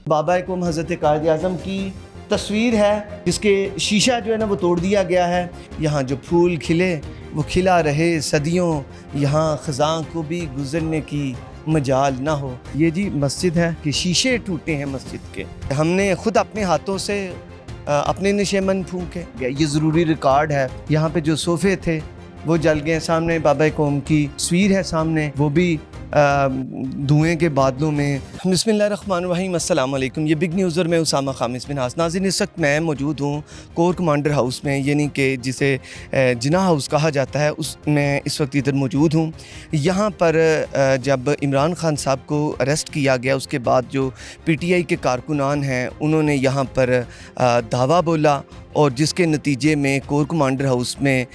बाबा कौम हज़रत कायद आज़म की तस्वीर है जिसके शीशा जो है ना वो तोड़ दिया गया है। यहाँ जो फूल खिले वो खिला रहे सदियों, यहाँ ख़ज़ां को भी गुज़रने की मजाल ना हो। ये जी मस्जिद है कि शीशे टूटे हैं मस्जिद के। हमने ख़ुद अपने हाथों से अपने नशेमन फूँके, ये ज़रूरी रिकॉर्ड है। यहाँ पे जो सोफ़े थे वो जल गए। सामने बाबा कौम की तस्वीर है, सामने वो भी धुएँ के बादलों में। बिस्मिल्लाहिर्रहमानिर्रहीम, अस्सलाम वालेकुम। ये बिग न्यूज़ और मैं उसामा खामिस बिन हास। नाज़रीन, इस वक्त मैं मौजूद हूँ कोर कमांडर हाउस में, यानी कि जिसे जिना हाउस कहा जाता है, उसमें इस वक्त इधर मौजूद हूँ। यहाँ पर जब इमरान खान साहब को अरेस्ट किया गया उसके बाद जो PTI के कारकुनान हैं उन्होंने यहाँ पर दावा बोला और जिसके नतीजे में कोर कमांडर हाउस में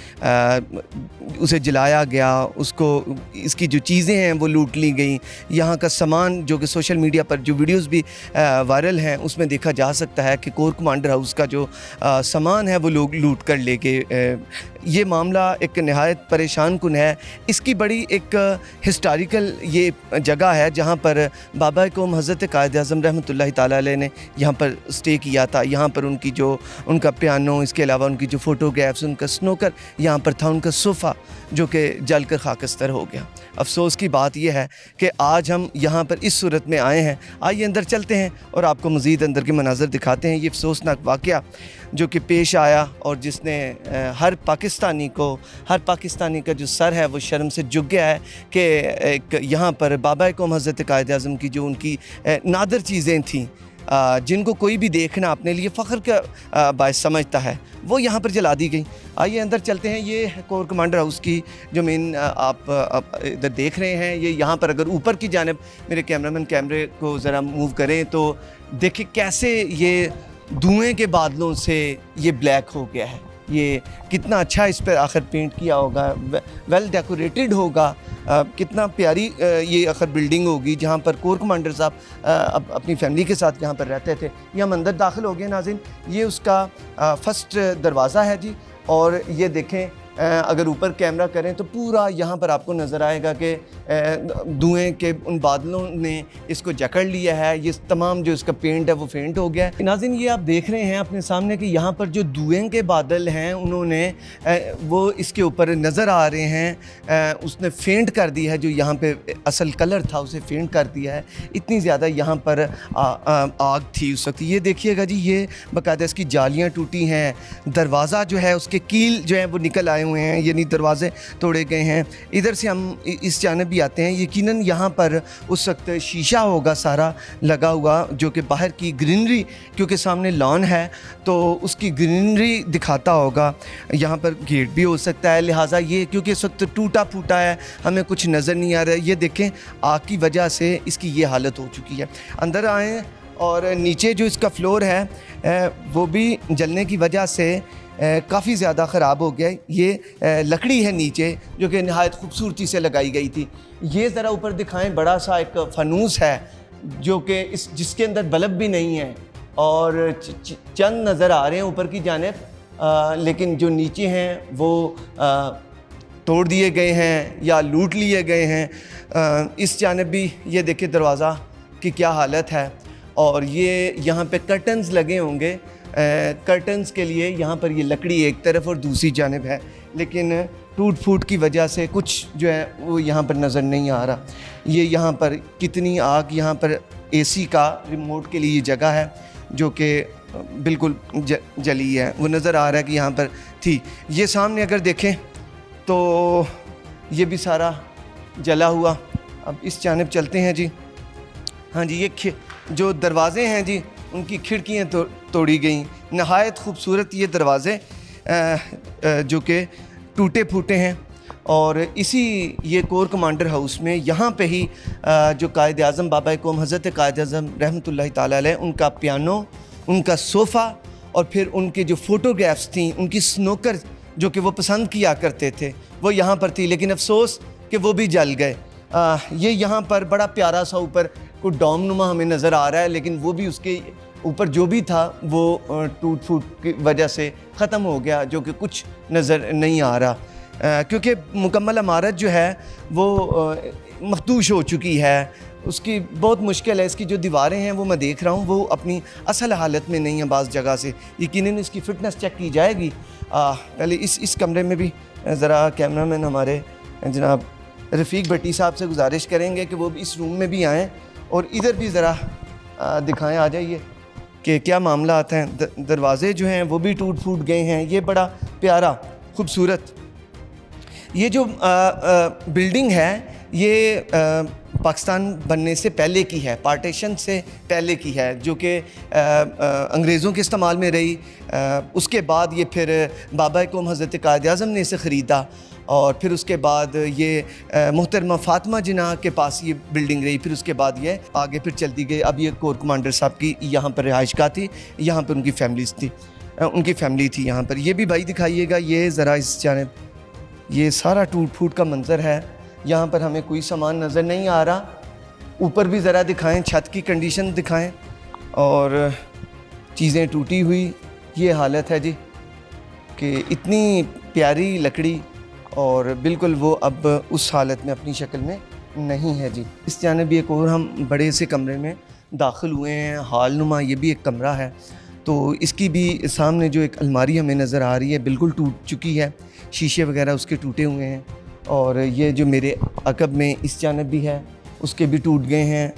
उसे जलाया गया, उसको इसकी जो चीज़ें हैं वो लूट ली गई। यहाँ का सामान जो कि सोशल मीडिया पर जो वीडियोस भी वायरल हैं उसमें देखा जा सकता है कि कोर कमांडर हाउस का जो सामान है वो लोग लूट कर ले गए। ये मामला एक नहायत परेशान कुन है। इसकी बड़ी एक हिस्टोरिकल ये जगह है जहाँ पर बाबा कौम हज़रत कायद आज़म रहमतुल्लाहि ताला अलैह ने यहाँ पर स्टे किया था। यहाँ पर उनकी जो उनका पियानो, इसके अलावा उनकी जो फ़ोटोग्राफ्स, उनका स्नोकर यहाँ पर था, उनका सोफ़ा जो कि जल कर खाकस्तर हो गया। अफसोस की बात यह है कि आज हम यहाँ पर इस सूरत में आए हैं। आइए अंदर चलते हैं और आपको मज़ीद अंदर के मनाज़र दिखाते हैं। ये अफसोसनाक वाक़या जो कि पेश आया और जिसने हर पाकिस्तानी का जो सर है वो शर्म से झुक गया है कि एक यहाँ पर बाबा कौम हज़रत कायद आज़म की जो उनकी नादर चीज़ें थीं जिनको कोई भी देखना अपने लिए फ़ख्र का बायस समझता है, वो यहाँ पर जला दी गई। आइए अंदर चलते हैं। ये कोर कमांडर हाउस की जो मेन आप इधर देख रहे हैं। ये यहाँ पर अगर ऊपर की जानिब मेरे कैमरामैन कैमरे को ज़रा मूव करें तो देखिए कैसे ये धुएँ के बादलों से ये ब्लैक हो गया है। ये कितना अच्छा इस पर आखिर पेंट किया होगा, वेल डेकोरेटेड होगा। कितना प्यारी ये आखिर बिल्डिंग होगी जहाँ पर कोर कमांडर साहब अपनी फैमिली के साथ यहाँ पर रहते थे। ये हम अंदर दाखिल हो गए नाज़रीन। ये उसका फर्स्ट दरवाज़ा है जी। और ये देखें, अगर ऊपर कैमरा करें तो पूरा यहाँ पर आपको नज़र आएगा कि धुएँ के उन बादलों ने इसको जकड़ लिया है। ये तमाम जो इसका पेंट है वो फेंट हो गया है। नाज़रीन, ये आप देख रहे हैं अपने सामने कि यहाँ पर जो धुएँ के बादल हैं उन्होंने वो इसके ऊपर नज़र आ रहे हैं। उसने फेंट कर दिया है, जो यहाँ पे असल कलर था उसे फेंट कर दिया है। इतनी ज़्यादा यहाँ पर आग थी उस वक्त। ये देखिएगा जी, ये बाकायदा इसकी जालियाँ टूटी हैं। दरवाज़ा जो है उसके कील जो है वो निकल आए हुए हैं, यानी दरवाजे तोड़े गए हैं। इधर से हम इस जानिब भी आते हैं। यकीनन यहाँ पर उस वक्त शीशा होगा सारा लगा हुआ, जो कि बाहर की ग्रीनरी, क्योंकि सामने लॉन है तो उसकी ग्रीनरी दिखाता होगा। यहाँ पर गेट भी हो सकता है, लिहाजा ये क्योंकि इस वक्त टूटा फूटा है हमें कुछ नज़र नहीं आ रहा है। ये देखें, आग की वजह से इसकी ये हालत हो चुकी है। अंदर आएँ और नीचे जो इसका फ्लोर है वो भी जलने की वजह से काफ़ी ज़्यादा ख़राब हो गया। ये लकड़ी है नीचे जो कि नहायत खूबसूरती से लगाई गई थी। ये ज़रा ऊपर दिखाएं, बड़ा सा एक फ़ानूस है जो कि जिसके अंदर बल्ब भी नहीं है और चंद नज़र आ रहे हैं ऊपर की जानिब, लेकिन जो नीचे हैं वो तोड़ दिए गए हैं या लूट लिए गए हैं। इस जानिब भी ये देखिए दरवाज़ा की क्या हालत है। और ये यहाँ पे कर्टन्स लगे होंगे, कर्टन्स के लिए यहाँ पर ये लकड़ी एक तरफ और दूसरी जानिब है, लेकिन टूट फूट की वजह से कुछ जो है वो यहाँ पर नज़र नहीं आ रहा। ये यहाँ पर कितनी आग, यहाँ पर AC का रिमोट के लिए जगह है जो कि बिल्कुल जली है। वो नज़र आ रहा है कि यहाँ पर थी। ये सामने अगर देखें तो ये भी सारा जला हुआ। अब इस जानिब चलते हैं जी। हाँ जी, ये जो दरवाज़े हैं जी उनकी खिड़कियाँ तोड़ी गई। नहायत ख़ूबसूरत ये दरवाज़े जो कि टूटे फूटे हैं। और इसी ये कोर कमांडर हाउस में यहाँ पे ही जो कायद आज़म बाबा कौम हज़रत कायद आज़म रहमतुल्लाहि ताला अलैह, उनका पियानो, उनका सोफ़ा और फिर उनके जो फ़ोटोग्राफ्स थी, उनकी स्नोकर जो कि वो पसंद किया करते थे, वो यहाँ पर थी। लेकिन अफसोस कि वो भी जल गए। ये यहाँ पर बड़ा प्यारा सा ऊपर कोई डोम नुमा हमें नज़र आ रहा है, लेकिन वो भी उसके ऊपर जो भी था वो टूट फूट की वजह से ख़त्म हो गया, जो कि कुछ नज़र नहीं आ रहा। क्योंकि मुकम्मल इमारत जो है वो मखदूश हो चुकी है, उसकी बहुत मुश्किल है। इसकी जो दीवारें हैं वो मैं देख रहा हूँ वो अपनी असल हालत में नहीं है बाज़ जगह से। यकीनन इसकी फ़िटनेस चेक की जाएगी। पहले इस कमरे में भी ज़रा कैमरामैन हमारे जनाब रफ़ीक भट्टी साहब से गुजारिश करेंगे कि वो भी इस रूम में भी आएँ और इधर भी ज़रा दिखाएँ, आ जाइए कि क्या मामला आता है। दरवाज़े जो हैं वो भी टूट फूट गए हैं। ये बड़ा प्यारा खूबसूरत ये जो बिल्डिंग है ये पाकिस्तान बनने से पहले की है, पार्टीशन से पहले की है, जो कि अंग्रेज़ों के इस्तेमाल में रही। उसके बाद ये फिर बाबा कौम हज़रत कायद आज़म ने इसे ख़रीदा और फिर उसके बाद ये मोहतरमा फ़ातिमा जिन्ना के पास ये बिल्डिंग रही। फिर उसके बाद ये आगे फिर चलती गई। अब ये कोर कमांडर साहब की यहाँ पर रिहाइशगाह थी, यहाँ पर उनकी फैमिली थी यहाँ पर। ये भी भाई दिखाइएगा, ये ज़रा इस जानिब ये सारा टूट फूट का मंज़र है। यहाँ पर हमें कोई सामान नज़र नहीं आ रहा। ऊपर भी ज़रा दिखाएं, छत की कंडीशन दिखाएं और चीज़ें टूटी हुई ये हालत है जी कि इतनी प्यारी लकड़ी और बिल्कुल वो अब उस हालत में अपनी शक्ल में नहीं है जी। इस जानिब भी एक और हम बड़े से कमरे में दाखिल हुए हैं, हाल नुमा ये भी एक कमरा है। तो इसकी भी सामने जो एक अलमारी हमें नज़र आ रही है बिल्कुल टूट चुकी है, शीशे वगैरह उसके टूटे हुए हैं। और ये जो मेरे अकब में इस जानिब भी है उसके भी टूट गए हैं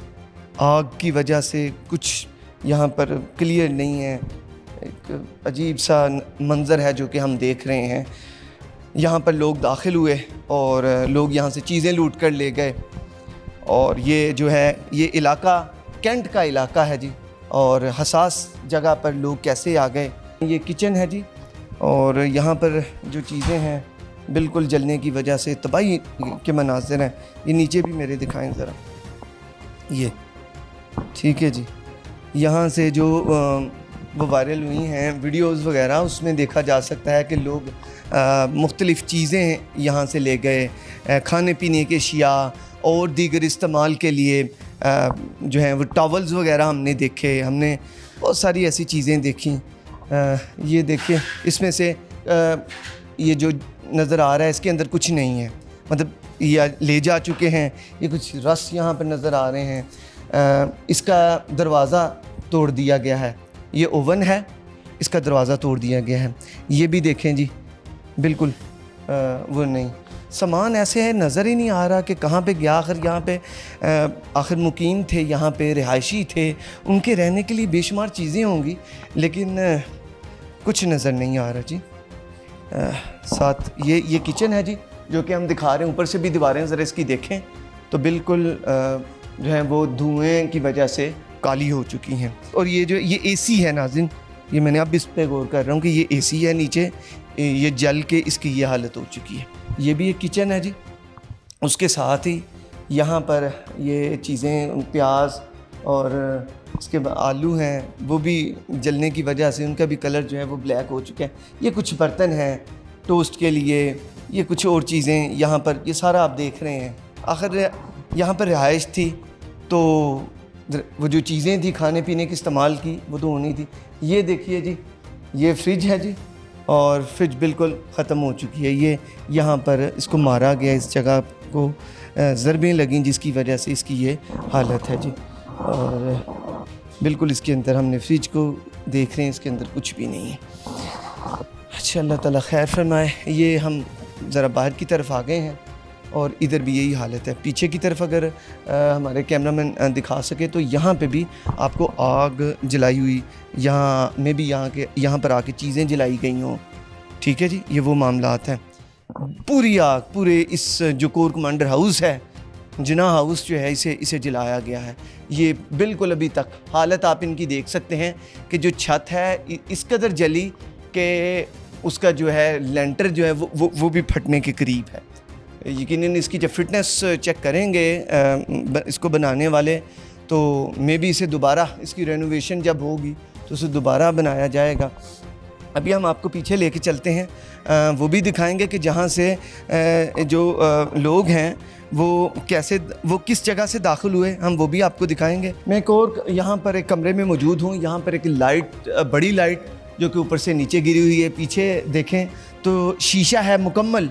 आग की वजह से। कुछ यहाँ पर क्लियर नहीं है, एक अजीब सा मंज़र है जो कि हम देख रहे हैं। यहाँ पर लोग दाखिल हुए और लोग यहाँ से चीज़ें लूट कर ले गए। और ये जो है ये इलाका कैंट का इलाका है जी और हसास जगह पर लोग कैसे आ गए। ये किचन है जी और यहाँ पर जो चीज़ें हैं बिल्कुल जलने की वजह से तबाही के मनाज़िर हैं। ये नीचे भी मेरे दिखाएं ज़रा, ये ठीक है जी। यहाँ से जो वो वायरल हुई हैं वीडियोस वगैरह उसमें देखा जा सकता है कि लोग मुख्तलिफ़ चीज़ें यहाँ से ले गए, खाने पीने के अशिया और दीगर इस्तेमाल के लिए जो हैं वो टॉवल्स वगैरह हमने देखे, हमने बहुत सारी ऐसी चीज़ें देखी। ये देखिए इसमें से ये जो नज़र आ रहा है इसके अंदर कुछ नहीं है, मतलब ये ले जा चुके हैं। ये कुछ रस यहाँ पर नज़र आ रहे हैं। इसका दरवाज़ा तोड़ दिया गया है, ये ओवन है, इसका दरवाज़ा तोड़ दिया गया है। ये भी देखें जी बिल्कुल वो नहीं, सामान ऐसे है नज़र ही नहीं आ रहा कि कहाँ पे गया। आखिर यहाँ पे आखिर मुकीम थे, यहाँ पे रिहायशी थे, उनके रहने के लिए बेशुमार चीज़ें होंगी लेकिन कुछ नज़र नहीं आ रहा जी। साथ ये किचन है जी जो कि हम दिखा रहे हैं। ऊपर से भी दीवारें ज़रा इसकी देखें तो बिल्कुल जो है वो धुएँ की वजह से काली हो चुकी हैं। और ये एसी है नाज़रीन, ये मैंने अब इस पे गौर कर रहा हूँ कि ये एसी है नीचे, ये जल के इसकी ये हालत हो चुकी है। ये भी एक किचन है जी। उसके साथ ही यहाँ पर ये चीज़ें प्याज और इसके आलू हैं वो भी जलने की वजह से उनका भी कलर जो है वो ब्लैक हो चुका है। ये कुछ बर्तन हैं टोस्ट के लिए, ये कुछ और चीज़ें यहाँ पर, ये सारा आप देख रहे हैं। आखिर यहाँ पर रिहाइश थी तो वो जो चीज़ें थी खाने पीने की इस्तेमाल की वो तो होनी थी। ये देखिए जी ये फ्रिज है जी और फ्रिज बिल्कुल ख़त्म हो चुकी है। ये यहाँ पर इसको मारा गया, इस जगह को ज़रबें लगीं जिसकी वजह से इसकी ये हालत है जी। और बिल्कुल इसके अंदर हमने फ्रिज को देख रहे हैं, इसके अंदर कुछ भी नहीं है। अच्छा अल्लाह ताला खैर फरमाए। ये हम ज़रा बाहर की तरफ आ गए हैं और इधर भी यही हालत है। पीछे की तरफ अगर हमारे कैमरामैन दिखा सके तो यहाँ पे भी आपको आग जलाई हुई, यहाँ में भी यहाँ पर आके चीज़ें जलाई गई हों। ठीक है जी, ये वो मामलात हैं। पूरी आग पूरे इस जो कोर कमांडर हाउस है, जिन्ना हाउस जो है, इसे जलाया गया है। ये बिल्कुल अभी तक हालत आप इनकी देख सकते हैं कि जो छत है इस कदर जली कि उसका जो है लेंटर जो है वो भी फटने के करीब है। यकीनन इसकी जब फिटनेस चेक करेंगे इसको बनाने वाले तो मे बी इसे दोबारा, इसकी रेनोवेशन जब होगी तो उसे दोबारा बनाया जाएगा। अभी हम आपको पीछे लेके चलते हैं, वो भी दिखाएंगे कि जहाँ से जो लोग हैं वो किस जगह से दाखिल हुए, हम वो भी आपको दिखाएंगे। मैं एक और यहाँ पर एक कमरे में मौजूद हूँ। यहाँ पर एक लाइट, बड़ी लाइट जो कि ऊपर से नीचे गिरी हुई है। पीछे देखें तो शीशा है मुकम्मल,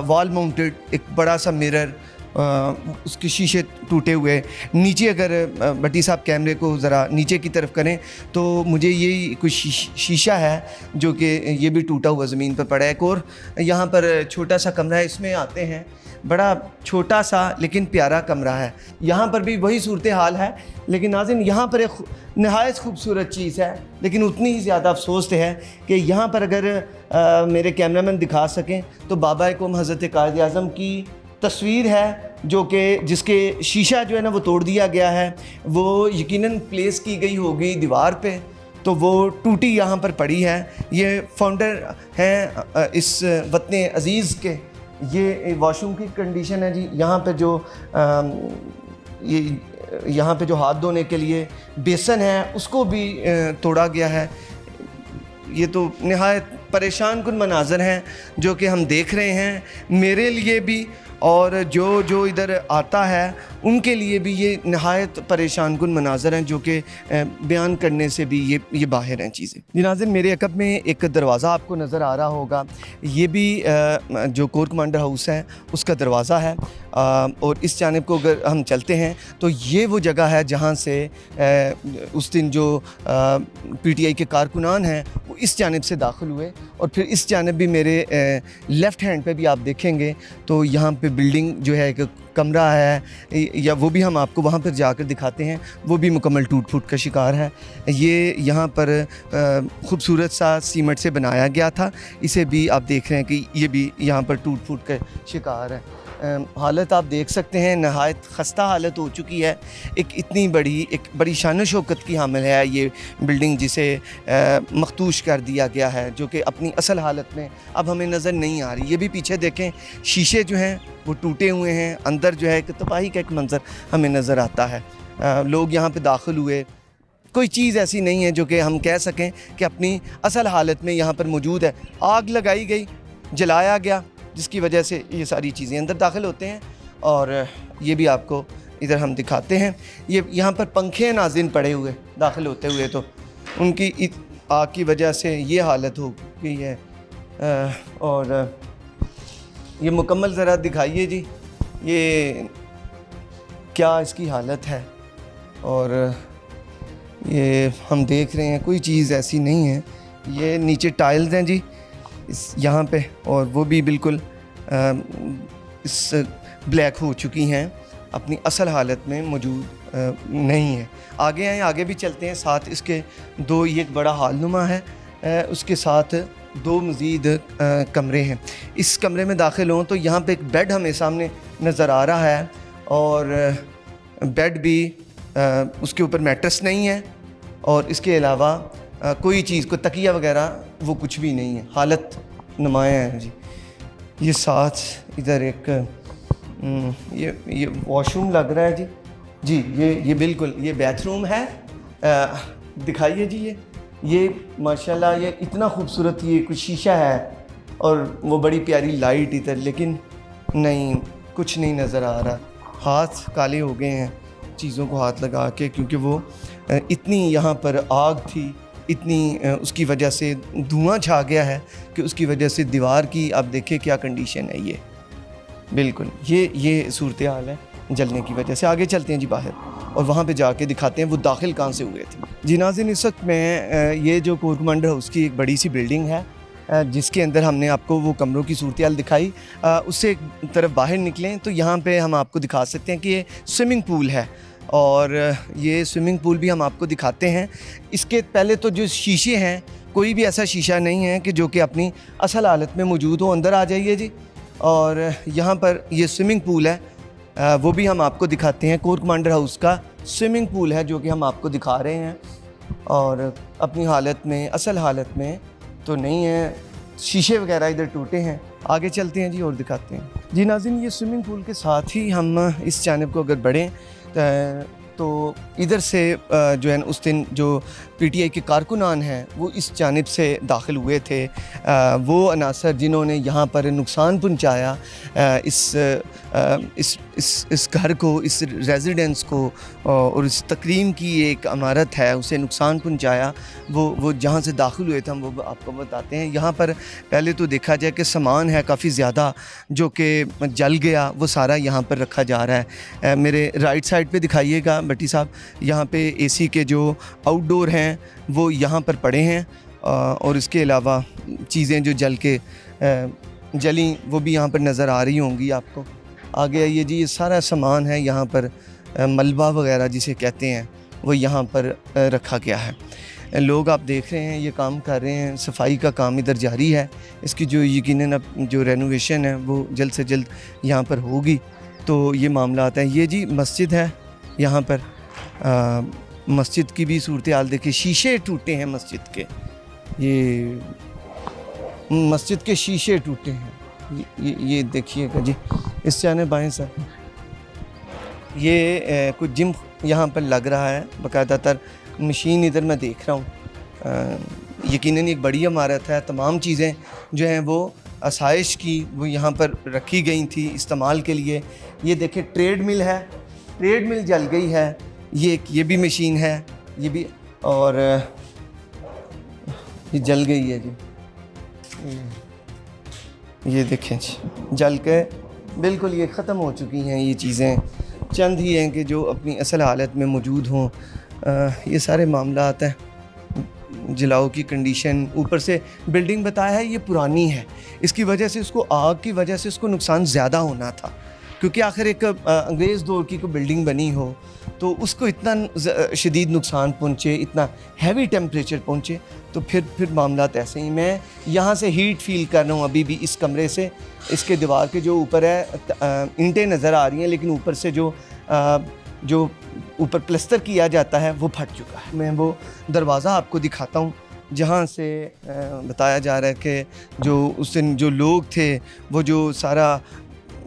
वॉल माउंटेड एक बड़ा सा मिरर उसके शीशे टूटे हुए। नीचे अगर भट्टी साहब कैमरे को ज़रा नीचे की तरफ करें तो मुझे यही कुछ शीशा है जो कि ये भी टूटा हुआ ज़मीन पर पड़ा है। एक और यहाँ पर छोटा सा कमरा है, इसमें आते हैं, बड़ा छोटा सा लेकिन प्यारा कमरा है। यहाँ पर भी वही सूरत हाल है, लेकिन नाज़रीन यहाँ पर एक नहायत खूबसूरत चीज़ है, लेकिन उतनी ही ज़्यादा अफसोस है कि यहाँ पर अगर मेरे कैमरामैन दिखा सकें तो बाबा कौम हज़रत कायद आज़म की तस्वीर है जो कि जिसके शीशा जो है ना वो तोड़ दिया गया है। वो यकीनन प्लेस की गई होगी दीवार पे, तो वो टूटी यहाँ पर पड़ी है। ये फाउंडर हैं इस वतन अज़ीज़ के। ये वॉशरूम की कंडीशन है जी। यहाँ पे जो ये यहाँ पे जो हाथ धोने के लिए बेसन है उसको भी तोड़ा गया है। ये तो नहायत परेशान कुन मनाज़र हैं जो कि हम देख रहे हैं, मेरे लिए भी और जो इधर आता है उनके लिए भी ये नहायत परेशान कुन मनाज़र हैं जो कि बयान करने से भी ये बाहर हैं चीज़ें। जी नाज़रीन, मेरे अकब में एक दरवाज़ा आपको नज़र आ रहा होगा, ये भी जो कोर कमांडर हाउस है उसका दरवाज़ा है। और इस जानिब को अगर हम चलते हैं तो ये वो जगह है जहाँ से उस दिन जो PTI के कारकुनान हैं वो इस जानिब से दाखिल हुए। और फिर इस जानिब भी मेरे लेफ़्ट हैंड पे भी आप देखेंगे तो यहाँ पे बिल्डिंग जो है एक कमरा है, या वो भी हम आपको वहाँ पर जाकर दिखाते हैं, वो भी मुकम्मल टूट फूट का शिकार है। ये यहाँ पर ख़ूबसूरत सा सीमेंट से बनाया गया था, इसे भी आप देख रहे हैं कि ये भी यहाँ पर टूट फूट का शिकार है। हालत आप देख सकते हैं, नहायत ख़स्ता हालत हो चुकी है। एक बड़ी शान शौकत की हामिल है ये बिल्डिंग, जिसे मखदूश कर दिया गया है, जो कि अपनी असल हालत में अब हमें नज़र नहीं आ रही। ये भी पीछे देखें, शीशे जो हैं वो टूटे हुए हैं, अंदर जो है कि तबाही का एक मंज़र हमें नज़र आता है। लोग यहाँ पे दाखिल हुए, कोई चीज़ ऐसी नहीं है जो कि हम कह सकें कि अपनी असल हालत में यहाँ पर मौजूद है। आग लगाई गई, जलाया गया, जिसकी वजह से ये सारी चीज़ें अंदर दाखिल होते हैं। और ये भी आपको इधर हम दिखाते हैं, ये यहाँ पर पंखे नाज़रीन पड़े हुए दाखिल होते हुए, तो उनकी आग की वजह से ये हालत हो गई है। और ये मुकम्मल ज़रा दिखाइए जी, ये क्या इसकी हालत है। और ये हम देख रहे हैं कोई चीज़ ऐसी नहीं है। ये नीचे टाइल्स हैं जी इस यहाँ पे, और वो भी बिल्कुल इस ब्लैक हो चुकी हैं, अपनी असल हालत में मौजूद नहीं है। आगे आए, आगे भी चलते हैं। साथ इसके दो, ये एक बड़ा हालनुमा है, उसके साथ दो मज़ीद कमरे हैं। इस कमरे में दाखिल हों तो यहाँ पे एक बेड हमें सामने नज़र आ रहा है, और बेड भी उसके ऊपर मैट्रेस नहीं है, और इसके अलावा कोई चीज़, कोई तकिया वगैरह वो कुछ भी नहीं है। हालत नुमाया है जी। ये साथ इधर एक ये वॉशरूम लग रहा है जी। ये बिल्कुल ये बाथरूम है। दिखाइए जी, ये माशाल्लाह, ये इतना खूबसूरत ये कुछ शीशा है और वो बड़ी प्यारी लाइट इधर, लेकिन नहीं, कुछ नहीं नज़र आ रहा। हाथ काले हो गए हैं चीज़ों को हाथ लगा के, क्योंकि वो इतनी यहाँ पर आग थी, इतनी उसकी वजह से धुआं छा गया है कि उसकी वजह से दीवार की आप देखें क्या कंडीशन है। ये बिल्कुल ये सूरत हाल है जलने की वजह से। आगे चलते हैं जी बाहर, और वहाँ पे जाके दिखाते हैं वो दाखिल कहाँ से हुए थे। जी नाज़रीन, इस वक्त मैं ये जो कोर कमांडर हाउस की एक बड़ी सी बिल्डिंग है, जिसके अंदर हमने आपको वो कमरों की सूरत हाल दिखाई, उससे एक तरफ बाहर निकलें तो यहाँ पे हम आपको दिखा सकते हैं कि ये स्विमिंग पूल है, और ये स्विमिंग पूल भी हम आपको दिखाते हैं। इसके पहले तो जो शीशे हैं, कोई भी ऐसा शीशा नहीं है कि जो कि अपनी असल हालत में मौजूद हो। अंदर आ जाइए जी, और यहाँ पर ये स्विमिंग पूल है, वो भी हम आपको दिखाते हैं। कोर कमांडर हाउस का स्विमिंग पूल है जो कि हम आपको दिखा रहे हैं, और अपनी हालत में, असल हालत में तो नहीं है, शीशे वगैरह इधर टूटे हैं। आगे चलते हैं जी और दिखाते हैं। जी नाज़रीन, ये स्विमिंग पूल के साथ ही हम इस जानिब को अगर बढ़ें तो इधर से जो है उस दिन जो PTI के कारकुनान हैं वो इस जानिब से दाखिल हुए थे। वो अनासर जिन्होंने यहाँ पर नुकसान पहुँचाया इस इस घर को, इस रेजिडेंस को और इस तकरीम की एक इमारत है उसे नुकसान पहुंचाया। वो जहाँ से दाखिल हुए थे हम वो आपको बताते हैं। यहाँ पर पहले तो देखा जाए कि सामान है काफ़ी ज़्यादा जो कि जल गया, वो सारा यहाँ पर रखा जा रहा है। मेरे राइट साइड पे दिखाइएगा भट्टी साहब, यहाँ पे एसी के जो आउटडोर हैं वो यहाँ पर पड़े हैं और इसके अलावा चीज़ें जो जली वो भी यहाँ पर नज़र आ रही होंगी आपको। आगे आइए जी, ये सारा सामान है यहाँ पर, मलबा वगैरह जिसे कहते हैं वो यहाँ पर रखा गया है। लोग आप देख रहे हैं ये काम कर रहे हैं, सफाई का काम इधर जारी है। इसकी जो यकीनन अब जो रेनोवेशन है वो जल्द से जल्द यहाँ पर होगी। तो ये मामला आता है। ये जी मस्जिद है, यहाँ पर मस्जिद की भी सूरत हाल देखिए, शीशे टूटे हैं मस्जिद के, ये मस्जिद के शीशे टूटे हैं। ये देखिएगा जी, इस जाने बाएं सर, ये कुछ जिम यहाँ पर लग रहा है, बाकायदातर मशीन इधर मैं देख रहा हूँ। यकीनन एक बड़ी इमारत है, तमाम चीज़ें जो हैं वो आसाइश की वो यहाँ पर रखी गई थी इस्तेमाल के लिए। ये देखिए ट्रेड मिल है, ट्रेड मिल जल गई है, ये भी मशीन है, ये भी, और ये जल गई है जी। ये देखें जी, जल के बिल्कुल ये ख़त्म हो चुकी हैं। ये चीज़ें चंद ही हैं कि जो अपनी असल हालत में मौजूद हों। ये सारे मामला आता है, जलाओ की कंडीशन, ऊपर से बिल्डिंग बताया है ये पुरानी है, इसकी वजह से इसको आग की वजह से इसको नुकसान ज़्यादा होना था, क्योंकि आखिर एक अंग्रेज़ दौर की कोई बिल्डिंग बनी हो तो उसको इतना शदीद नुकसान पहुँचे, इतना हैवी टेम्परेचर पहुँचे, तो फिर मामला ऐसे ही। मैं यहाँ से हीट फील कर रहा हूँ अभी भी इस कमरे से। इसके दीवार के जो ऊपर है ईंटें नज़र आ रही हैं, लेकिन ऊपर से जो ऊपर प्लस्तर किया जाता है वो फट चुका है। मैं वो दरवाज़ा आपको दिखाता हूँ जहाँ से बताया जा रहा है कि जो उस दिन जो लोग थे, वो जो सारा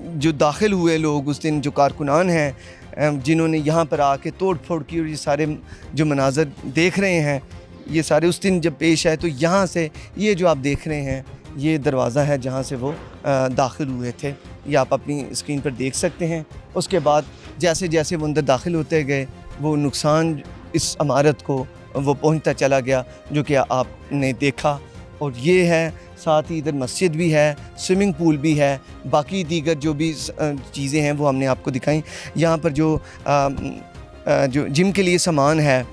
जो दाखिल हुए लोग उस दिन, जो कारकुनान हैं जिन्होंने यहाँ पर आके तोड़ फोड़ की, और ये सारे जो मनाज़र देख रहे हैं ये सारे उस दिन जब पेश आए, तो यहाँ से ये जो आप देख रहे हैं ये दरवाज़ा है जहाँ से वो दाखिल हुए थे। ये आप अपनी स्क्रीन पर देख सकते हैं। उसके बाद जैसे जैसे वो अंदर दाखिल होते गए वो नुकसान इस इमारत को वो पहुँचता चला गया, जो कि आपने देखा। और ये है, साथ ही इधर मस्जिद भी है, स्विमिंग पूल भी है, बाकी दीगर जो भी चीज़ें हैं वो हमने आपको दिखाई। यहाँ पर जो जिम के लिए सामान है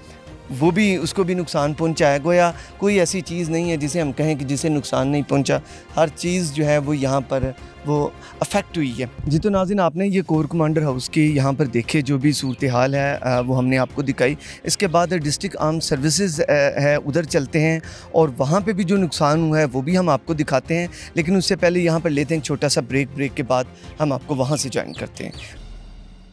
वो भी, उसको भी नुकसान पहुंचाया। गोया कोई ऐसी चीज़ नहीं है जिसे हम कहें कि जिसे नुकसान नहीं पहुंचा, हर चीज़ जो है वो यहाँ पर वो अफेक्ट हुई है जी। तो नाज़रीन, आपने ये कोर कमांडर हाउस की यहाँ पर देखे जो भी सूरत हाल है वो हमने आपको दिखाई। इसके बाद डिस्ट्रिक्ट आर्म सर्विसेज है, उधर चलते हैं और वहाँ पे भी जो नुकसान हुआ है वो भी हम आपको दिखाते हैं। लेकिन उससे पहले यहाँ पर लेते हैं एक छोटा सा ब्रेक के बाद हम आपको वहाँ से ज्वाइन करते हैं।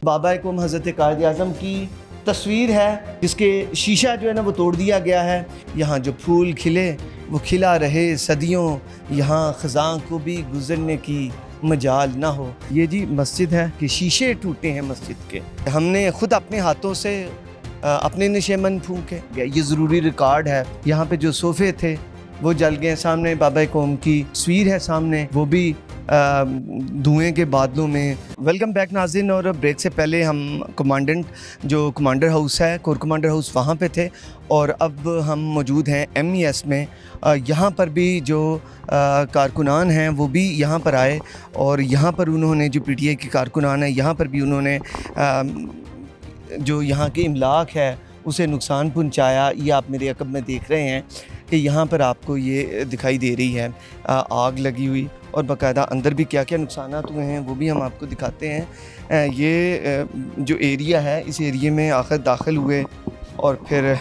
बाबा कौम हज़रत कायद आज़म की तस्वीर है जिसके शीशा जो है ना वो तोड़ दिया गया है। यहाँ जो फूल खिले वो खिला रहे सदियों, यहाँ ख़ज़ां को भी गुज़रने की मजाल ना हो। ये जी मस्जिद है कि शीशे टूटे हैं मस्जिद के, हमने ख़ुद अपने हाथों से अपने नशेमन फूँके, ये ज़रूरी रिकॉर्ड है। यहाँ पे जो सोफ़े थे वो जल गए। सामने बाबा कौम की तस्वीर है सामने, वो भी धुएं के बादलों में। वेलकम बैक नाज़रीन। और ब्रेक से पहले हम जो कमांडर हाउस है, कोर कमांडर हाउस, वहाँ पे थे और अब हम मौजूद हैं MES में। यहाँ पर भी जो कारकुनान हैं वो भी यहाँ पर आए और यहाँ पर उन्होंने, जो PTI के कारकुनान हैं, यहाँ पर भी उन्होंने जो यहाँ के इमलाक है उसे नुकसान पहुँचाया। ये आप मेरे अकब में देख रहे हैं कि यहाँ पर आपको ये दिखाई दे रही है आग लगी हुई, और बाकायदा अंदर भी क्या क्या नुकसान हुए हैं वो भी हम आपको दिखाते हैं। ये जो एरिया है, इस एरिया में आखिर दाखिल हुए और फिर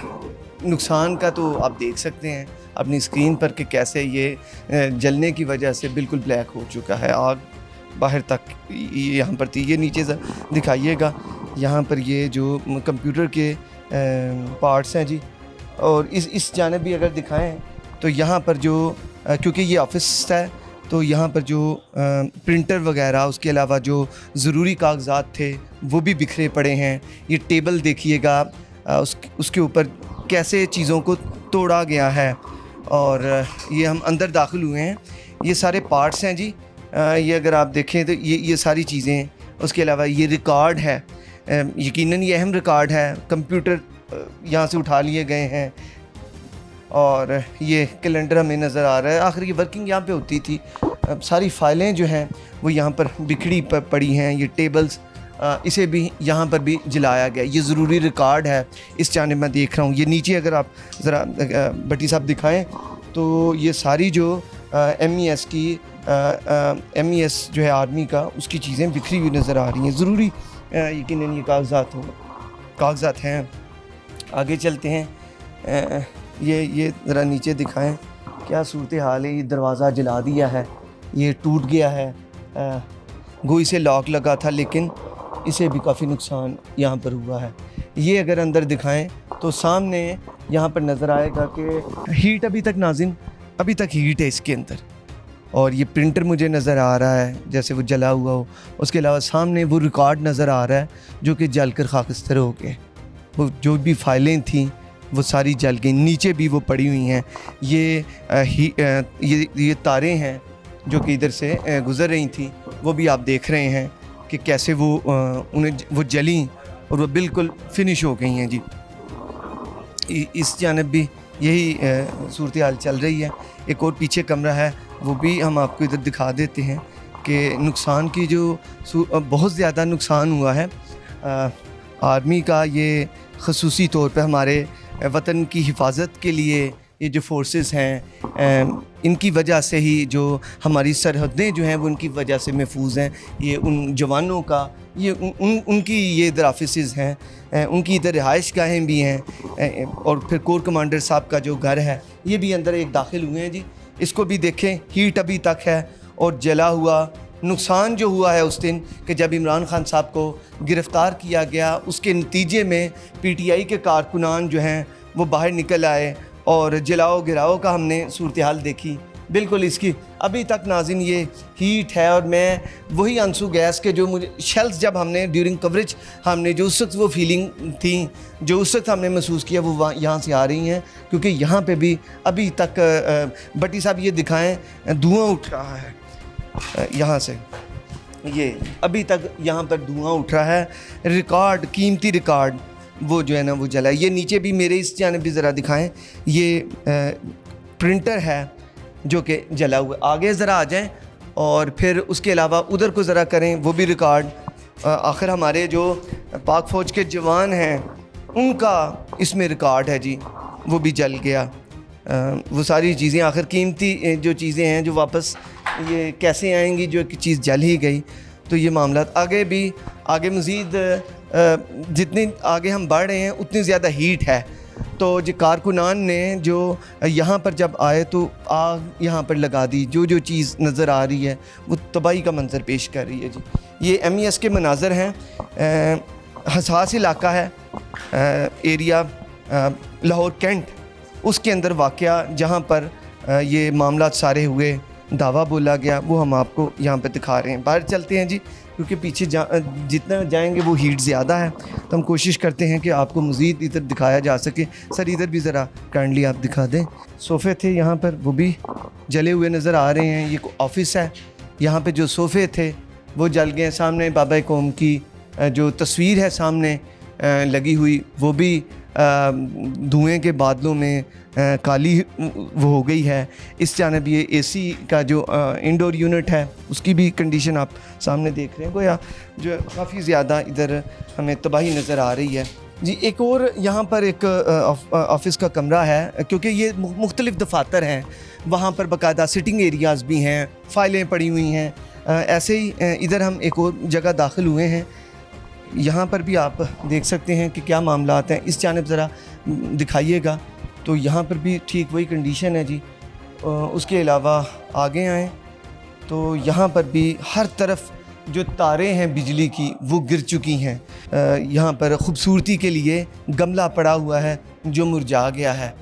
नुकसान का तो आप देख सकते हैं अपनी स्क्रीन पर कि कैसे ये जलने की वजह से बिल्कुल ब्लैक हो चुका है, आग बाहर तक यहाँ पर थी। ये नीचे से दिखाइएगा, यहाँ पर ये जो कंप्यूटर के पार्ट्स हैं जी, और इस जानिब भी अगर दिखाएं तो यहाँ पर जो क्योंकि ये ऑफिस है तो यहाँ पर जो प्रिंटर वगैरह, उसके अलावा जो ज़रूरी कागज़ात थे वो भी बिखरे पड़े हैं। ये टेबल देखिएगा, उसके ऊपर कैसे चीज़ों को तोड़ा गया है। और ये हम अंदर दाखिल हुए हैं, ये सारे पार्ट्स हैं जी। ये अगर आप देखें तो ये सारी चीज़ें उसके अलावा ये रिकॉर्ड है, यकीनन ये अहम रिकॉर्ड है। कंप्यूटर यहाँ से उठा लिए गए हैं और ये कैलेंडर हमें नज़र आ रहा है। आखिर ये वर्किंग यहाँ पे होती थी। सारी फ़ाइलें जो हैं वो यहाँ पर बिखरी पड़ी हैं। ये टेबल्स, इसे भी यहाँ पर भी जलाया गया। ये ज़रूरी रिकॉर्ड है। इस जानिब मैं देख रहा हूँ, ये नीचे अगर आप ज़रा भट्टी साहब दिखाएं तो ये सारी जो MES की MES जो है आर्मी का, उसकी चीज़ें बिखरी हुई नज़र आ रही हैं। ज़रूरी यकीनन ये कागज़ात हैं। आगे चलते हैं। ये ज़रा नीचे दिखाएं क्या सूरत हाल है। ये दरवाज़ा जला दिया है, ये टूट गया है। गोई से लॉक लगा था लेकिन इसे भी काफ़ी नुकसान यहाँ पर हुआ है। ये अगर अंदर दिखाएं तो सामने यहाँ पर नज़र आएगा कि हीट अभी तक हीट है इसके अंदर। और ये प्रिंटर मुझे नज़र आ रहा है जैसे वो जला हुआ हो। उसके अलावा सामने वो रिकॉर्ड नज़र आ रहा है जो कि जलकर खाकिस्तर हो गए। वो जो भी फाइलें थीं वो सारी जल गई। नीचे भी वो पड़ी हुई हैं। ये तारें हैं जो कि इधर से गुज़र रही थी, वो भी आप देख रहे हैं कि कैसे वो जली और वो बिल्कुल फिनिश हो गई हैं जी। इस जानब भी यही सूरत हाल चल रही है। एक और पीछे कमरा है, वो भी हम आपको इधर दिखा देते हैं कि नुकसान की जो बहुत ज़्यादा नुकसान हुआ है। आर्मी का ये ख़ुसूसी तौर पे हमारे वतन की हिफाजत के लिए ये जो फोर्सेस हैं, इनकी वजह से ही जो हमारी सरहदें जो हैं वो उनकी वजह से महफूज हैं। ये उन जवानों का ये उनकी ये इधर ऑफिसेज़ हैं, उनकी इधर रिहाइश गाहें भी हैं। और फिर कोर कमांडर साहब का जो घर है ये भी अंदर एक दाखिल हुए हैं जी। इसको भी देखें, हीट अभी तक है और जला हुआ। नुकसान जो हुआ है उस दिन कि जब इमरान खान साहब को गिरफ़्तार किया गया, उसके नतीजे में PTI के कारकुनान जो हैं वो बाहर निकल आए और जलाओ गिराओ का हमने सूरत हाल देखी। बिल्कुल इसकी अभी तक नाज़रीन ये हीट है। और मैं वही आंसू गैस के जो मुझे शेल्स जब हमने ड्यूरिंग कवरेज हमने जो उस वक्त वो फीलिंग थी, जो उस वक्त हमने महसूस किया, वो यहाँ से आ रही हैं। क्योंकि यहाँ पे भी अभी तक भट्टी साहब ये दिखाएं, धुआं उठ रहा है यहाँ से। ये अभी तक यहाँ पर धुआं उठ रहा है। रिकॉर्ड, कीमती रिकॉर्ड वो जो है ना वो जला है। ये नीचे भी मेरे इस जानब भी ज़रा दिखाएं, ये प्रिंटर है जो कि जला हुआ। आगे ज़रा आ जाएं और फिर उसके अलावा उधर को ज़रा करें, वो भी रिकॉर्ड। आखिर हमारे जो पाक फ़ौज के जवान हैं उनका इसमें रिकॉर्ड है जी, वो भी जल गया। वो सारी चीज़ें आखिर कीमती जो चीज़ें हैं जो वापस ये कैसे आएंगी, जो एक चीज़ जल ही गई। तो ये मामला आगे मज़ीद जितनी आगे हम बढ़ रहे हैं उतनी ज़्यादा हीट है। तो जो कारकुनान ने जो यहाँ पर जब आए तो आग यहाँ पर लगा दी। जो चीज़ नज़र आ रही है वो तबाही का मंजर पेश कर रही है जी। ये MES के मनाज़र हैं। हसास इलाका है, एरिया लाहौर कैंट, उसके अंदर वाक़या जहाँ पर ये मामला सारे हुए, दावा बोला गया, वो हम आपको यहाँ पर दिखा रहे हैं। बाहर चलते हैं जी, क्योंकि पीछे जितना जाएंगे वो हीट ज़्यादा है। तो हम कोशिश करते हैं कि आपको मज़ीद इधर दिखाया जा सके। सर इधर भी ज़रा काइंडली आप दिखा दें। सोफ़े थे यहाँ पर, वो भी जले हुए नज़र आ रहे हैं। ये ऑफिस है, यहाँ पे जो सोफ़े थे वो जल गए। सामने बाबा कौम की जो तस्वीर है सामने लगी हुई, वो भी धुएँ के बादलों में काली वो हो गई है। इस जानब ये AC का जो इंडोर यूनिट है उसकी भी कंडीशन आप सामने देख रहे हैं। गोया जो काफ़ी ज़्यादा इधर हमें तबाही नज़र आ रही है जी। एक और यहाँ पर एक ऑफिस का कमरा है, क्योंकि ये मुख्तलिफ़ दफातर हैं, वहाँ पर बाकायदा सिटिंग एरियाज़ भी हैं, फ़ाइलें पड़ी हुई हैं। ऐसे ही इधर हम एक और जगह दाखिल हुए हैं। यहाँ पर भी आप देख सकते हैं कि क्या मामलात हैं। इस जानब ज़रा दिखाइएगा। तो यहाँ पर भी ठीक वही कंडीशन है जी। उसके अलावा आगे आएँ तो यहाँ पर भी हर तरफ जो तारें हैं बिजली की वो गिर चुकी हैं। यहाँ पर ख़ूबसूरती के लिए गमला पड़ा हुआ है जो मुरझा गया है।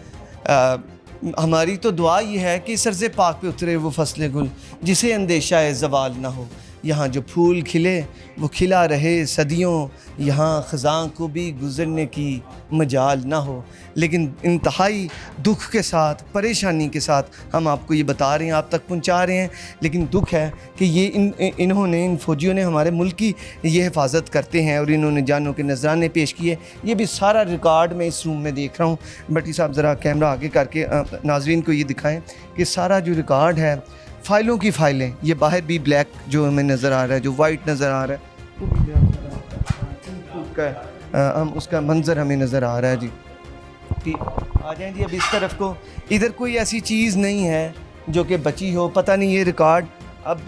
हमारी तो दुआ ये है कि सरज़े पाक पे उतरे वो फसले गुल, जिसे अंदेशा है ज़वाल ना हो। यहाँ जो फूल खिले वो खिला रहे सदियों, यहाँ ख़ज़ां को भी गुज़रने की मजाल ना हो। लेकिन इंतहाई दुख के साथ, परेशानी के साथ हम आपको ये बता रहे हैं, आप तक पहुंचा रहे हैं। लेकिन दुख है कि ये इन्होंने, इन फ़ौजियों ने हमारे मुल्क की ये हिफाजत करते हैं और इन्होंने जानों के नजराने पेश किए। ये भी सारा रिकॉर्ड मैं इस रूम में देख रहा हूँ। भट्टी साहब ज़रा कैमरा आगे करके नाजरीन को ये दिखाएँ कि सारा जो रिकॉर्ड है, फ़ाइलों की फ़ाइलें, ये बाहर भी ब्लैक जो हमें नज़र आ रहा है, जो वाइट नज़र आ रहा है, वो भी हम उसका मंज़र हमें नज़र आ रहा है जी। कि आ जाएँ जी अब इस तरफ को। इधर कोई ऐसी चीज़ नहीं है जो कि बची हो। पता नहीं ये रिकॉर्ड अब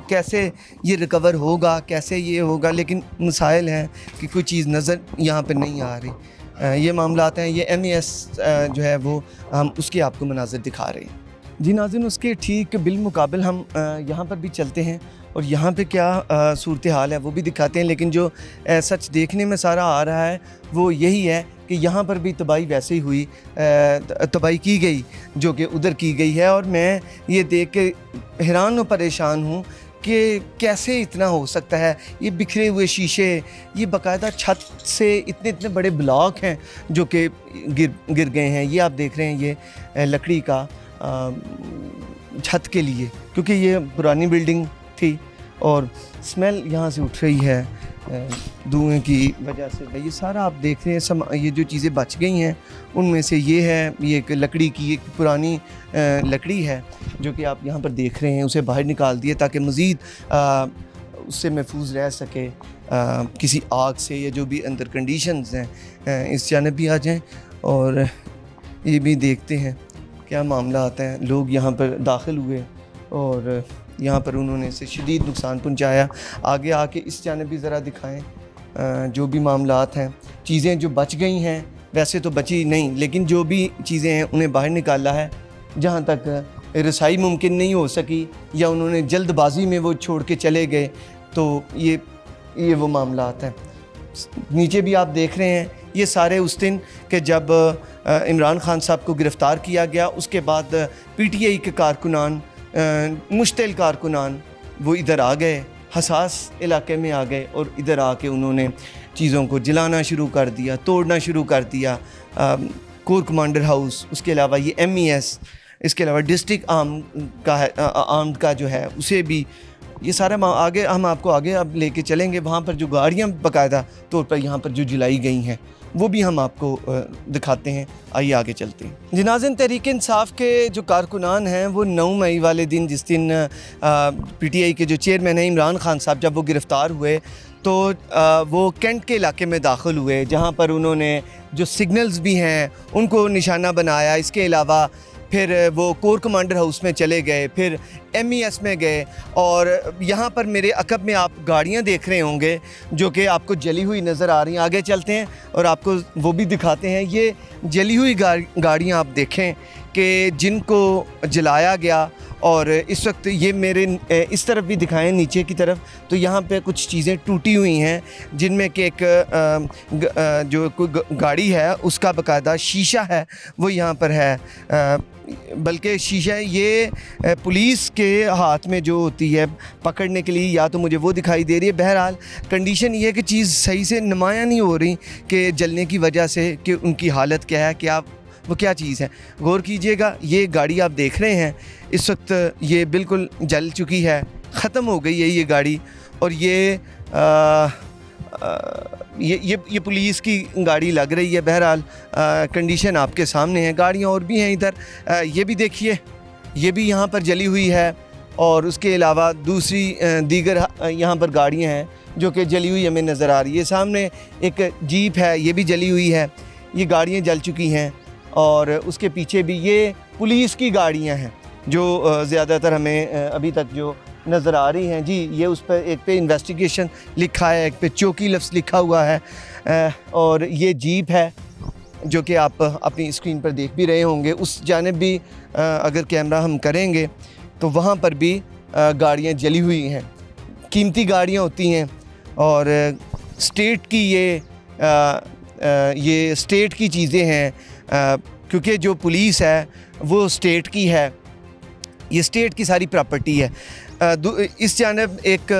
कैसे ये रिकवर होगा, कैसे ये होगा, लेकिन मसाइल हैं कि कोई चीज़ नज़र यहाँ पे नहीं आ रही। ये मामलात हैं। ये MES जो है वो हम उसके आपको मनाज़र दिखा रहे हैं जी नाज़रीन। उसके ठीक बिलमुकाबिल हम यहाँ पर भी चलते हैं और यहाँ पे क्या सूरत हाल है वो भी दिखाते हैं। लेकिन जो सच देखने में सारा आ रहा है वो यही है कि यहाँ पर भी तबाही वैसे ही हुई, तबाही की गई जो कि उधर की गई है। और मैं ये देख के हैरान और परेशान हूँ कि कैसे इतना हो सकता है। ये बिखरे हुए शीशे, ये बाकायदा छत से इतने इतने बड़े ब्लॉक हैं जो कि गिर गए हैं। ये आप देख रहे हैं, ये लकड़ी का छत के लिए, क्योंकि ये पुरानी बिल्डिंग थी और स्मेल यहाँ से उठ रही है धुएँ की वजह से। ये सारा आप देख रहे हैं, ये जो चीज़ें बच गई हैं उनमें से ये है, ये एक लकड़ी की एक पुरानी लकड़ी है जो कि आप यहाँ पर देख रहे हैं। उसे बाहर निकाल दिए ताकि मज़ीद उससे महफूज रह सके किसी आग से, या जो भी अंदर कंडीशंस हैं। इस जानिब भी आ जाएं और ये भी देखते हैं क्या मामला आता है। लोग यहाँ पर दाखिल हुए और यहाँ पर उन्होंने इसे शदीद नुकसान पहुँचाया। आगे आके इस जानिब भी ज़रा दिखाएं जो भी मामलात हैं। चीज़ें जो बच गई हैं, वैसे तो बची नहीं, लेकिन जो भी चीज़ें हैं उन्हें बाहर निकाला है। जहाँ तक रसाई मुमकिन नहीं हो सकी या उन्होंने जल्दबाजी में वो छोड़ के चले गए, तो ये वो मामलात हैं। नीचे भी आप देख रहे हैं, ये सारे उस दिन कि जब इमरान खान साहब को गिरफ़्तार किया गया, उसके बाद PTI के कारकुनान, मुश्तिल कारकुनान वो इधर आ गए, हसास इलाके में आ गए और इधर आके उन्होंने चीज़ों को जलाना शुरू कर दिया, तोड़ना शुरू कर दिया। कोर कमांडर हाउस, उसके अलावा ये MES, इसके अलावा डिस्ट्रिक्ट आर्म्ड का जो है उसे भी, ये सारा आगे हम आपको आगे अब लेके चलेंगे। वहाँ पर जो गाड़ियाँ बाकायदा तौर पर यहाँ पर जो जलाई गई हैं वो भी हम आपको दिखाते हैं। आइए आगे चलते हैं जी नाज़रीन। तहरीक इंसाफ के जो कारकुनान हैं वो 9 मई वाले दिन, जिस दिन PTI के जो चेयरमैन हैं इमरान खान साहब, जब वो गिरफ़्तार हुए तो वो कैंट के इलाके में दाखिल हुए, जहाँ पर उन्होंने जो सिग्नल्स भी हैं उनको निशाना बनाया। इसके अलावा फिर वो कोर कमांडर हाउस में चले गए, फिर MES में गए और यहाँ पर मेरे अकब में आप गाड़ियाँ देख रहे होंगे जो कि आपको जली हुई नज़र आ रही हैं। आगे चलते हैं और आपको वो भी दिखाते हैं। ये जली हुई गाड़ियाँ आप देखें कि जिनको जलाया गया। और इस वक्त ये मेरे इस तरफ भी दिखाएं, नीचे की तरफ, तो यहाँ पे कुछ चीज़ें टूटी हुई हैं जिनमें कि एक जो कोई गाड़ी है उसका बाकायदा शीशा है वो यहाँ पर है। बल्कि शीशा ये पुलिस के हाथ में जो होती है पकड़ने के लिए, या तो मुझे वो दिखाई दे रही है। बहरहाल कंडीशन ये है कि चीज़ सही से नुमायाँ नहीं हो रही कि जलने की वजह से कि उनकी हालत क्या है, कि आप वो क्या चीज़ है। गौर कीजिएगा, ये गाड़ी आप देख रहे हैं इस वक्त ये बिल्कुल जल चुकी है, ख़त्म हो गई है ये गाड़ी। और ये पुलिस की गाड़ी लग रही है। बहरहाल कंडीशन आपके सामने है। गाड़ियाँ और भी हैं इधर, ये भी देखिए, ये भी यहाँ पर जली हुई है। और उसके अलावा दूसरी दीगर यहाँ पर गाड़ियाँ हैं जो कि जली हुई हमें नज़र आ रही है। सामने एक जीप है, ये भी जली हुई है। ये गाड़ियाँ जल चुकी हैं। और उसके पीछे भी ये पुलिस की गाड़ियाँ हैं जो ज़्यादातर हमें अभी तक जो नज़र आ रही हैं जी। ये उस पर एक पे इन्वेस्टिगेशन लिखा है, एक पे चौकी लफ्ज़ लिखा हुआ है। और ये जीप है जो कि आप अपनी स्क्रीन पर देख भी रहे होंगे। उस जानिब भी अगर कैमरा हम करेंगे तो वहाँ पर भी गाड़ियाँ जली हुई हैं। कीमती गाड़ियाँ होती हैं और स्टेट की ये स्टेट की चीज़ें हैं, क्योंकि जो पुलिस है वो स्टेट की है। ये स्टेट की सारी प्रॉपर्टी है। इस जानब एक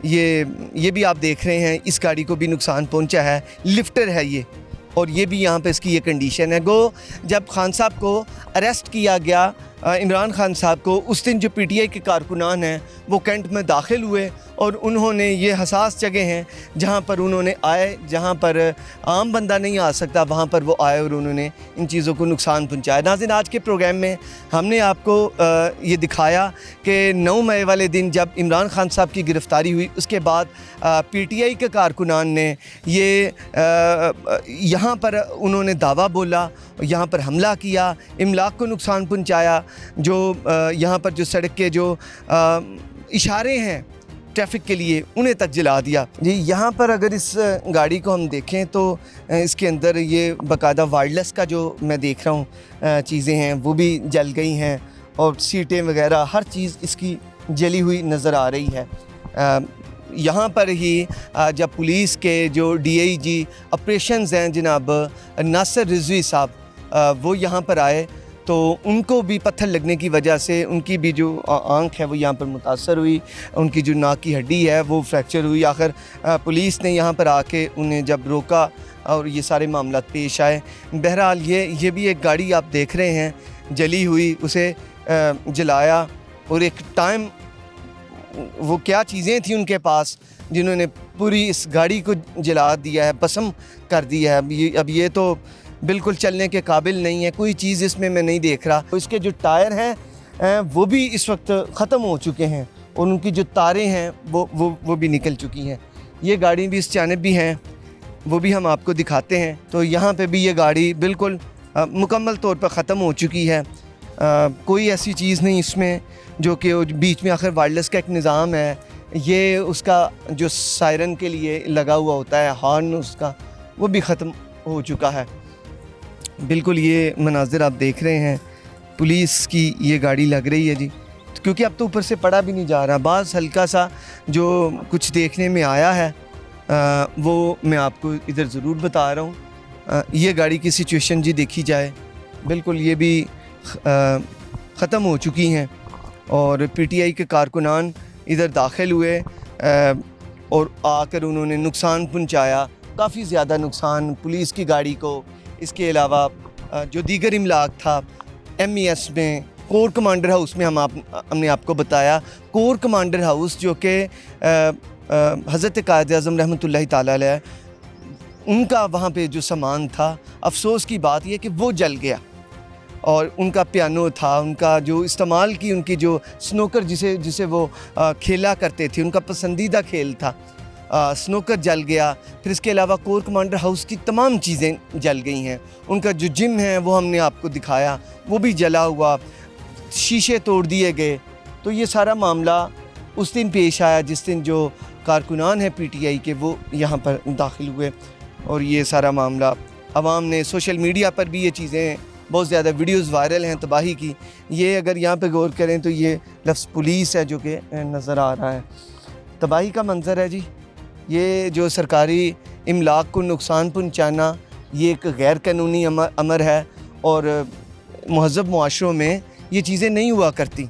ये भी आप देख रहे हैं, इस गाड़ी को भी नुकसान पहुंचा है, लिफ्टर है ये, और ये भी यहाँ पे इसकी ये कंडीशन है। गो जब खान साहब को अरेस्ट किया गया, इमरान खान साहब को, उस दिन जो पीटीआई के कारकुनान हैं वो कैंट में दाखिल हुए और उन्होंने ये हसास जगह हैं जहाँ पर उन्होंने आए, जहाँ पर आम बंदा नहीं आ सकता, वहाँ पर वो आए और उन्होंने इन चीज़ों को नुकसान पहुँचाया। नाज़रीन, आज के प्रोग्राम में हमने आपको ये दिखाया कि 9 मई वाले दिन जब इमरान खान साहब की गिरफ़्तारी हुई, उसके बाद पीटीआई के कारकुनान ने ये यहाँ पर उन्होंने दावा बोला, यहाँ पर हमला किया, इमलाक को नुकसान पहुँचाया, जो यहाँ पर जो सड़क के जो इशारे हैं ट्रैफिक के लिए उन्हें तक जला दिया जी। यहाँ पर अगर इस गाड़ी को हम देखें तो इसके अंदर ये बाकायदा वायरलेस का जो मैं देख रहा हूँ चीज़ें हैं वो भी जल गई हैं, और सीटें वगैरह हर चीज़ इसकी जली हुई नज़र आ रही है। यहाँ पर ही जब पुलिस के जो डीआईजी ऑपरेशंस हैं जनाब नासिर रिजवी साहब, वो यहाँ पर आए तो उनको भी पत्थर लगने की वजह से उनकी भी जो आँख है वो यहाँ पर मुतासर हुई, उनकी जो नाक की हड्डी है वो फ्रैक्चर हुई। आखिर पुलिस ने यहाँ पर आके उन्हें जब रोका और ये सारे मामला पेश आए। बहरहाल ये भी एक गाड़ी आप देख रहे हैं जली हुई, उसे जलाया, और एक टाइम वो क्या चीज़ें थी उनके पास जिन्होंने पूरी इस गाड़ी को जला दिया है, भस्म कर दिया है। अब ये तो बिल्कुल चलने के काबिल नहीं है, कोई चीज़ इसमें मैं नहीं देख रहा। तो इसके जो टायर हैं वो भी इस वक्त ख़त्म हो चुके हैं, और उनकी जो तारें हैं वो भी निकल चुकी हैं। ये गाड़ी भी इस जानब भी हैं, वो भी हम आपको दिखाते हैं। तो यहाँ पे भी ये गाड़ी बिल्कुल मुकम्मल तौर पर ख़त्म हो चुकी है। कोई ऐसी चीज़ नहीं इसमें जो कि बीच में आखिर वायरलेस का एक निज़ाम है, ये उसका जो सायरन के लिए लगा हुआ होता है हॉर्न उसका, वो भी ख़त्म हो चुका है। बिल्कुल ये मनाज़िर आप देख रहे हैं, पुलिस की ये गाड़ी लग रही है जी, क्योंकि अब तो ऊपर से पड़ा भी नहीं जा रहा। बाज़ हल्का सा जो कुछ देखने में आया है वो मैं आपको इधर ज़रूर बता रहा हूँ। ये गाड़ी की सिचुएशन जी देखी जाए, बिल्कुल ये भी ख़त्म हो चुकी हैं, और पीटीआई के कारकुनान इधर दाखिल हुए और आकर उन्होंने नुकसान पहुंचाया, काफ़ी ज़्यादा नुकसान पुलिस की गाड़ी को। इसके अलावा जो दीगर इमलाक था MES में, कोर कमांडर हाउस में हमने आपको बताया, कोर कमांडर हाउस जो कि हज़रत कायद आज़म रहमतुल्लाहि ताला अलैह उनका वहाँ पे जो सामान था, अफसोस की बात यह कि वो जल गया, और उनका पियानो था, उनका जो इस्तेमाल की उनकी जो स्नूकर जिसे वो खेला करते थे, उनका पसंदीदा खेल था, स्नूकर जल गया। फिर इसके अलावा कोर कमांडर हाउस की तमाम चीज़ें जल गई हैं। उनका जो जिम है वो हमने आपको दिखाया, वो भी जला हुआ, शीशे तोड़ दिए गए। तो ये सारा मामला उस दिन पेश आया जिस दिन जो कारकुनान हैं पीटीआई के वो यहाँ पर दाखिल हुए, और ये सारा मामला आवाम ने, सोशल मीडिया पर भी ये चीज़ें बहुत ज़्यादा वीडियोज़ वायरल हैं तबाही की। ये अगर यहाँ पे गौर करें तो ये लफ्ज़ पुलिस है जो कि नज़र आ रहा है, तबाही का मंज़र है जी। ये जो सरकारी इमलाक को नुकसान पहुँचाना ये एक गैर कानूनी अमर है, और महज़ब मुआशरों में ये चीज़ें नहीं हुआ करती।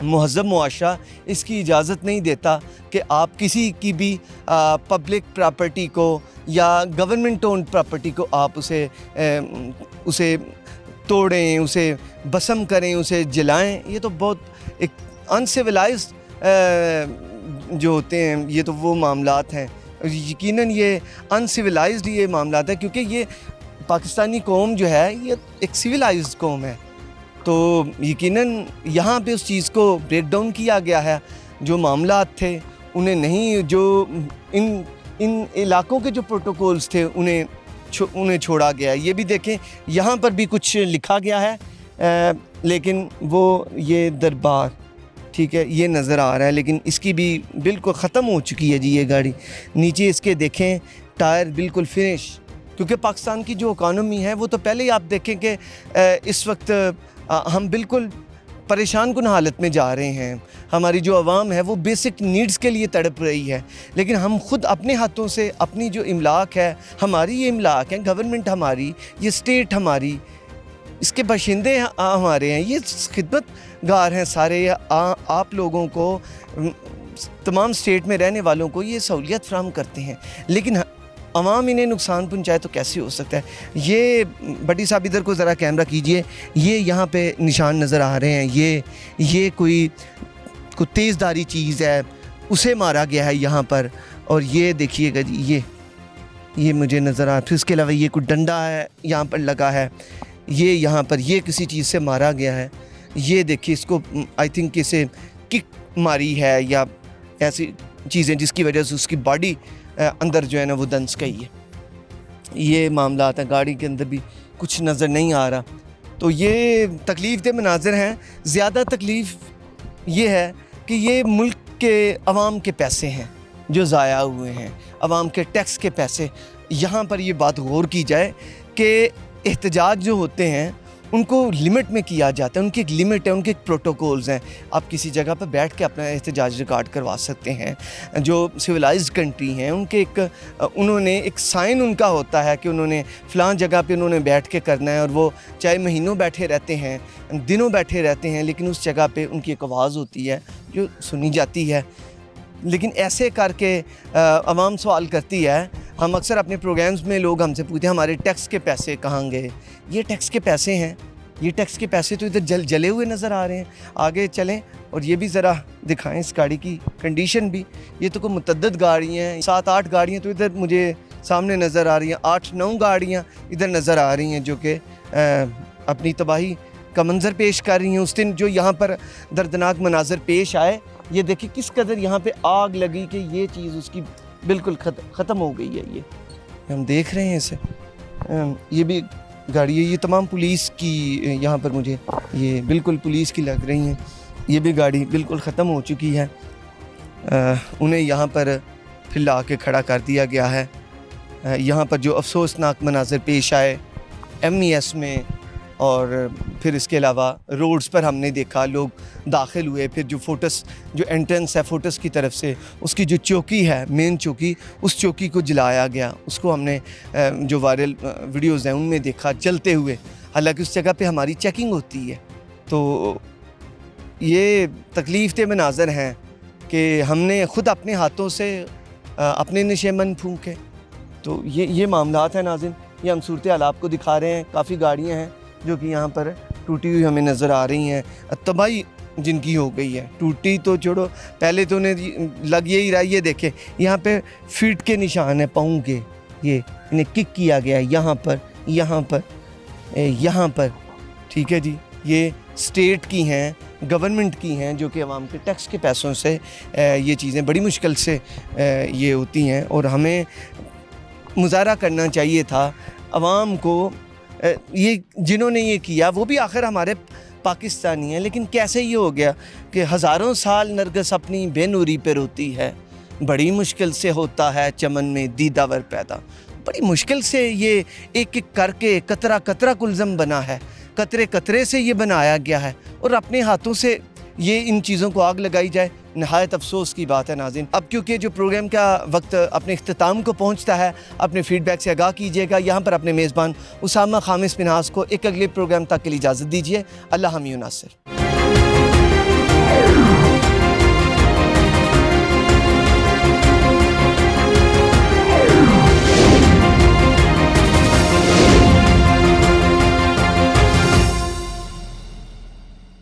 महज़ब मुआशरा इसकी इजाज़त नहीं देता कि आप किसी की भी पब्लिक प्रॉपर्टी को या गवर्नमेंट ओन्ड प्रॉपर्टी को आप उसे तोड़ें, उसे भस्म करें, उसे जलाएं। ये तो बहुत एक अनसिविलाइज्ड जो होते हैं, ये तो वो मामलात हैं। यकीनन ये अनसिविलाइज्ड ये मामलात है, क्योंकि ये पाकिस्तानी कौम जो है ये एक सिविलाइज्ड कौम है। तो यकीनन यहाँ पे उस चीज़ को ब्रेक डाउन किया गया है। जो मामलात थे उन्हें नहीं, जो इन इलाकों के जो प्रोटोकॉल्स थे उन्हें छोड़ा गया। ये भी देखें, यहाँ पर भी कुछ लिखा गया है, लेकिन वो ये दरबार, ठीक है, ये नज़र आ रहा है, लेकिन इसकी भी बिल्कुल ख़त्म हो चुकी है जी ये गाड़ी। नीचे इसके देखें टायर बिल्कुल फिनिश, क्योंकि पाकिस्तान की जो इकानमी है वो तो पहले ही आप देखें कि इस वक्त हम बिल्कुल परेशान कुन हालत में जा रहे हैं। हमारी जो आवाम है वो बेसिक नीड्स के लिए तड़प रही है, लेकिन हम ख़ुद अपने हाथों से अपनी जो इमलाक है, हमारी ये इमलाक है, गवर्नमेंट हमारी, ये स्टेट हमारी, इसके बाशिंदे हमारे हैं, ये खिदमतगार हैं सारे। आप लोगों को, तमाम स्टेट में रहने वालों को ये सहूलियत फराहम करते हैं, लेकिन अवाम इन्हें नुकसान पहुंचाए तो कैसे हो सकता है। ये बड़ी साहब इधर को ज़रा कैमरा कीजिए, ये यहाँ पे निशान नज़र आ रहे हैं, ये कोई तेज़धारी चीज़ है, उसे मारा गया है यहाँ पर। और ये देखिएगा जी, ये मुझे नज़र आ, फिर इसके अलावा ये कोई डंडा है यहाँ पर लगा है, ये यहाँ पर ये किसी चीज़ से मारा गया है। ये देखिए, इसको आई थिंक इसे किक मारी है या ऐसी चीज़ें जिसकी वजह से उसकी बॉडी अंदर जो है ना वो दंस गई है। ये मामला है, गाड़ी के अंदर भी कुछ नज़र नहीं आ रहा। तो ये तकलीफ़ दे मनाज़र हैं। ज़्यादा तकलीफ़ ये है कि ये मुल्क के अवाम के पैसे हैं जो ज़ाया हुए हैं, अवाम के टैक्स के पैसे। यहाँ पर ये बात गौर की जाए कि एहतजाज जो होते हैं उनको लिमिट में किया जाता है, उनकी एक लिमिट है, उनके एक प्रोटोकॉल्स हैं। आप किसी जगह पर बैठ के अपना एहतजाज रिकॉर्ड करवा सकते हैं। जो सिविलाइज्ड कंट्री हैं उनके उन्होंने एक साइन उनका होता है कि उन्होंने फ़लाँ जगह पे उन्होंने बैठ के करना है, और वो चाहे महीनों बैठे रहते हैं, दिनों बैठे रहते हैं, लेकिन उस जगह पे उनकी एक आवाज़ होती है जो सुनी जाती है। लेकिन ऐसे करके आवाम सवाल करती है। हम अक्सर अपने प्रोग्राम्स में लोग हमसे पूछते हैं हमारे टैक्स के पैसे कहाँ गए। ये टैक्स के पैसे हैं, ये टैक्स के पैसे तो इधर जले हुए नज़र आ रहे हैं। आगे चलें और ये भी ज़रा दिखाएं इस गाड़ी की कंडीशन भी। ये तो कोई मुतअद्दिद गाड़ियाँ हैं, 7-8 गाड़ियाँ तो इधर मुझे सामने नज़र आ रही हैं, 8-9 गाड़ियाँ इधर नज़र आ रही हैं जो कि अपनी तबाही का मंजर पेश कर रही हैं। उस दिन जो यहाँ पर दर्दनाक मनाजर पेश आए, ये देखिए किस कदर यहाँ पे आग लगी कि ये चीज़ उसकी बिल्कुल ख़त्म हो गई है। ये हम देख रहे हैं इसे। ये भी गाड़ी है, ये तमाम पुलिस की यहाँ पर मुझे ये बिल्कुल पुलिस की लग रही हैं। ये भी गाड़ी बिल्कुल ख़त्म हो चुकी है। उन्हें यहाँ पर फिर ला के खड़ा कर दिया गया है। यहाँ पर जो अफसोसनाक मनाजर पेश आए MES में, और फिर इसके अलावा रोड्स पर हमने देखा लोग दाखिल हुए। फिर जो फोटस, जो एंट्रेंस है फोटस की तरफ से, उसकी जो चौकी है, मेन चौकी, उस चौकी को जलाया गया। उसको हमने जो वायरल वीडियोज़ हैं उनमें देखा जलते हुए। हालांकि उस जगह पे हमारी चेकिंग होती है। तो ये तकलीफ़ दे मनाज़र हैं कि हमने ख़ुद अपने हाथों से अपने नशेमन फूँके। तो ये मामलात हैं नाज़रीन। ये हम सूरत हाल आपको दिखा रहे हैं। काफ़ी गाड़ियाँ हैं जो कि यहाँ पर टूटी हुई हमें नज़र आ रही हैं। तबाही जिनकी हो गई है, टूटी तो छोड़ो, पहले तो उन्हें लग यही रहा। ये देखें यहाँ पे फीट के निशान है पाँव के, ये इन्हें किक किया गया है यहाँ पर, यहाँ पर, यहाँ पर। ठीक है जी, ये स्टेट की हैं, गवर्नमेंट की हैं, जो कि अवाम के टैक्स के पैसों से ये चीज़ें बड़ी मुश्किल से ये होती हैं। और हमें मुजाहरा करना चाहिए था अवाम को। ये जिन्होंने ये किया वो भी आखिर हमारे पाकिस्तानी हैं, लेकिन कैसे ये हो गया कि हज़ारों साल नरगिस अपनी बेनूरी पे रोती है, बड़ी मुश्किल से होता है चमन में दीदावर पैदा। बड़ी मुश्किल से ये एक एक करके कतरा कतरा कुलज़म बना है, कतरे कतरे से ये बनाया गया है, और अपने हाथों से ये इन चीज़ों को आग लगाई जाए। नहायत अफसोस की बात है नाज़रीन। अब क्योंकि जो प्रोग्राम का वक्त अपने इख्तिताम को पहुंचता है, अपने फ़ीडबैक से आगाह कीजिएगा। यहाँ पर अपने मेज़बान उसामा खामिस मिन्हास को एक अगले प्रोग्राम तक के लिए इजाज़त दीजिए। अल्लाह हमी नासिर।